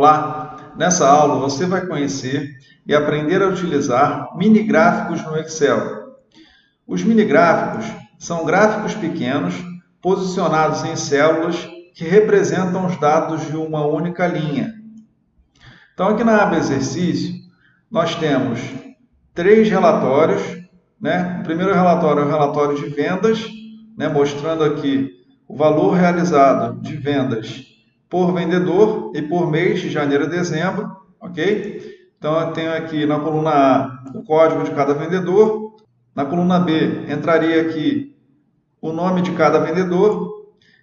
Olá! Nessa aula você vai conhecer e aprender a utilizar mini-gráficos no Excel. Os mini-gráficos são gráficos pequenos posicionados em células que representam os dados de uma única linha. Então, aqui na aba Exercício, nós temos 3 relatórios. O primeiro relatório é o relatório de vendas, mostrando aqui o valor realizado de vendas por vendedor e por mês de janeiro a dezembro, ok? Então, eu tenho aqui na coluna A o código de cada vendedor, na coluna B entraria aqui o nome de cada vendedor,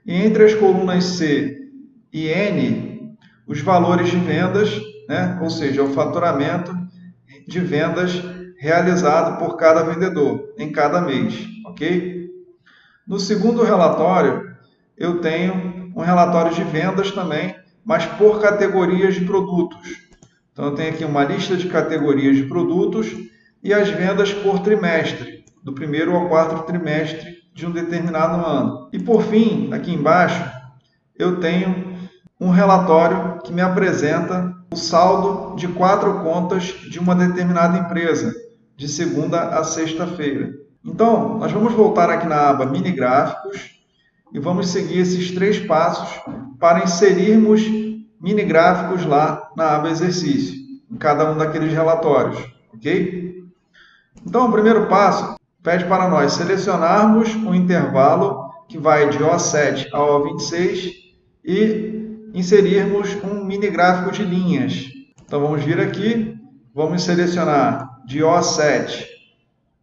e entre as colunas C e N, os valores de vendas, ou seja, o faturamento de vendas realizado por cada vendedor em cada mês, ok? No segundo relatório, eu tenho um relatório de vendas também, mas por categorias de produtos. Então, eu tenho aqui uma lista de categorias de produtos e as vendas por trimestre, do primeiro ao quarto trimestre de um determinado ano. E, por fim, aqui embaixo, eu tenho um relatório que me apresenta o saldo de 4 contas de uma determinada empresa, de segunda a sexta-feira. Então, nós vamos voltar aqui na aba Mini Gráficos e vamos seguir esses 3 passos para inserirmos mini gráficos lá na aba Exercício, em cada um daqueles relatórios, ok? Então, o primeiro passo pede para nós selecionarmos um intervalo que vai de O7 a O26 e inserirmos um mini gráfico de linhas. Então, vamos vir aqui, vamos selecionar de O7,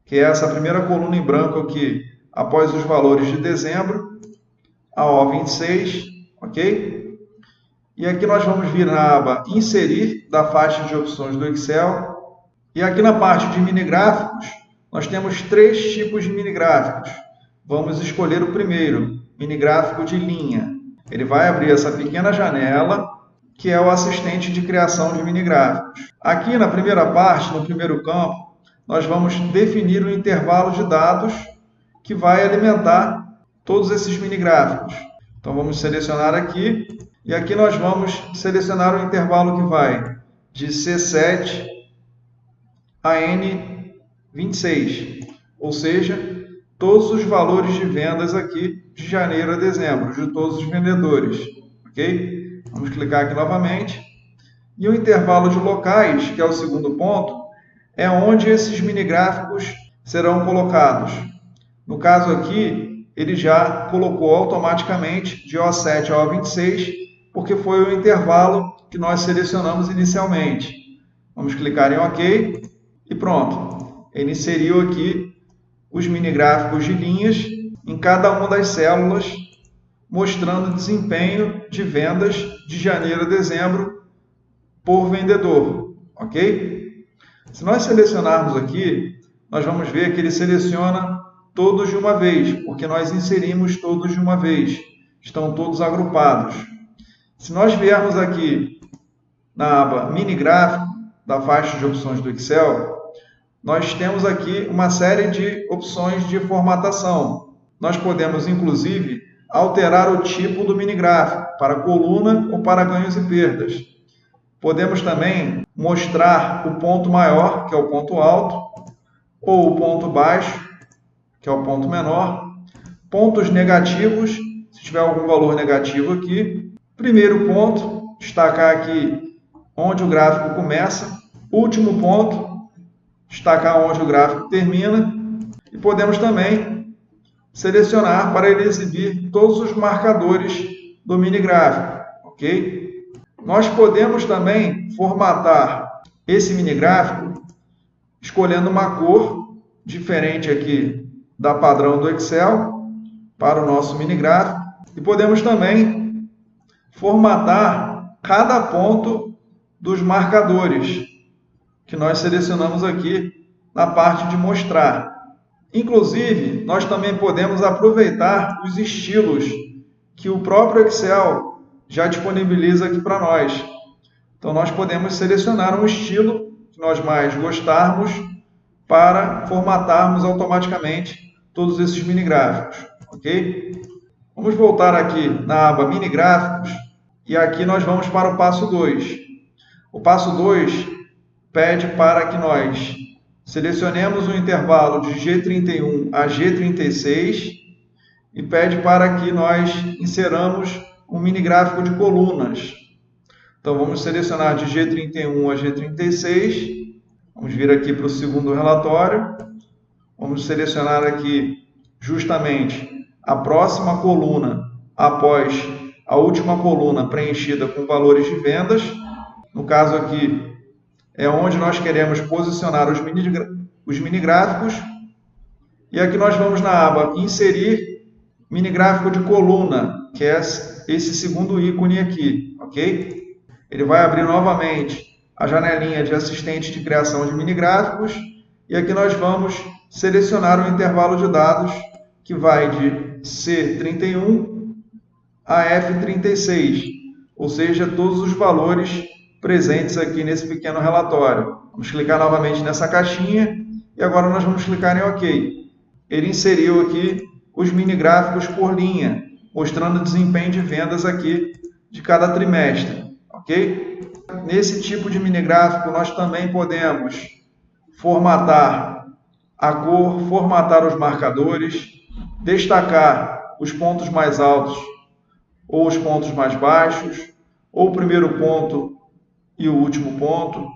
que é essa primeira coluna em branco aqui, após os valores de dezembro, a O26, ok? E aqui nós vamos vir na aba Inserir, da faixa de opções do Excel. E aqui na parte de mini gráficos, nós temos 3 tipos de mini gráficos. Vamos escolher o primeiro, mini gráfico de linha. Ele vai abrir essa pequena janela, que é o assistente de criação de mini gráficos. Aqui na primeira parte, no primeiro campo, nós vamos definir o intervalo de dados que vai alimentar todos esses mini gráficos. Então, vamos selecionar aqui, e aqui nós vamos selecionar o intervalo que vai de C7 a N26, ou seja, todos os valores de vendas aqui de janeiro a dezembro, de todos os vendedores, ok? Vamos clicar aqui novamente, e o intervalo de locais, que é o segundo ponto, é onde esses mini gráficos serão colocados. No caso aqui, ele já colocou automaticamente de O7 a O26, porque foi o intervalo que nós selecionamos inicialmente. Vamos clicar em OK e pronto. Ele inseriu aqui os mini gráficos de linhas em cada uma das células, mostrando o desempenho de vendas de janeiro a dezembro por vendedor, ok? Se nós selecionarmos aqui, nós vamos ver que ele seleciona todos de uma vez, porque nós inserimos todos de uma vez. Estão todos agrupados. Se nós viermos aqui na aba Mini Gráfico, da faixa de opções do Excel, nós temos aqui uma série de opções de formatação. Nós podemos, inclusive, alterar o tipo do mini gráfico, para coluna ou para ganhos e perdas. Podemos também mostrar o ponto maior, que é o ponto alto, ou o ponto baixo, que é o ponto menor, pontos negativos, se tiver algum valor negativo aqui. Primeiro ponto, destacar aqui onde o gráfico começa. Último ponto, destacar onde o gráfico termina. E podemos também selecionar para ele exibir todos os marcadores do mini gráfico, ok? Nós podemos também formatar esse mini gráfico escolhendo uma cor diferente aqui da padrão do Excel para o nosso mini gráfico, e podemos também formatar cada ponto dos marcadores que nós selecionamos aqui na parte de mostrar. Inclusive, nós também podemos aproveitar os estilos que o próprio Excel já disponibiliza aqui para nós. Então, nós podemos selecionar um estilo que nós mais gostarmos para formatarmos automaticamente todos esses mini gráficos, ok? Vamos voltar aqui na aba Mini Gráficos e aqui nós vamos para o passo 2. O passo 2 pede para que nós selecionemos o intervalo de G31 a G36 e pede para que nós inseramos um mini gráfico de colunas. Então, vamos selecionar de G31 a G36. Vamos vir aqui para o segundo relatório. Vamos selecionar aqui justamente a próxima coluna após a última coluna preenchida com valores de vendas. No caso aqui, é onde nós queremos posicionar os mini gráficos. E aqui nós vamos na aba Inserir mini gráfico de coluna, que é esse segundo ícone aqui, ok? Ele vai abrir novamente a janelinha de assistente de criação de mini gráficos e aqui nós vamos selecionar o intervalo de dados que vai de C31 a F36, ou seja, todos os valores presentes aqui nesse pequeno relatório. Vamos clicar novamente nessa caixinha e agora nós vamos clicar em OK. Ele inseriu aqui os mini gráficos por linha, mostrando o desempenho de vendas aqui de cada trimestre, ok? Nesse tipo de mini gráfico nós também podemos formatar a cor, formatar os marcadores, destacar os pontos mais altos ou os pontos mais baixos, ou o primeiro ponto e o último ponto,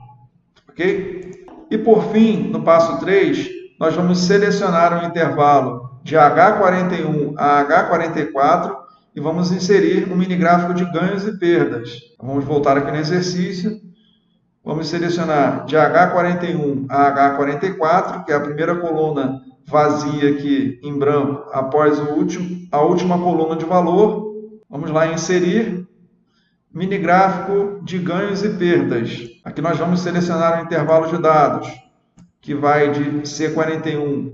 ok? E por fim, no passo 3, nós vamos selecionar o intervalo de H41 a H44 e vamos inserir um mini gráfico de ganhos e perdas. Vamos voltar aqui no exercício. Vamos selecionar de H41 a H44, que é a primeira coluna vazia aqui em branco, após a última coluna de valor. Vamos lá em Inserir, mini gráfico de ganhos e perdas. Aqui nós vamos selecionar o intervalo de dados, que vai de C41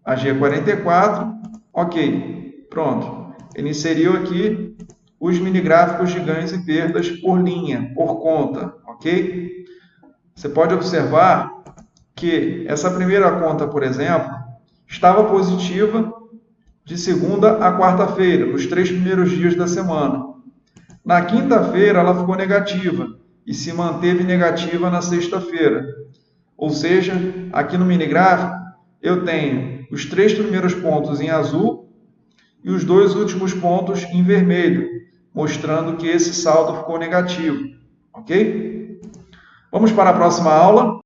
a G44. Ok, pronto. Ele inseriu aqui os mini gráficos de ganhos e perdas por linha, por conta, ok? Você pode observar que essa primeira conta, por exemplo, estava positiva de segunda a quarta-feira, nos 3 primeiros dias da semana. Na quinta-feira, ela ficou negativa e se manteve negativa na sexta-feira. Ou seja, aqui no mini gráfico, eu tenho os 3 primeiros pontos em azul e os 2 últimos pontos em vermelho, mostrando que esse saldo ficou negativo, ok? Vamos para a próxima aula.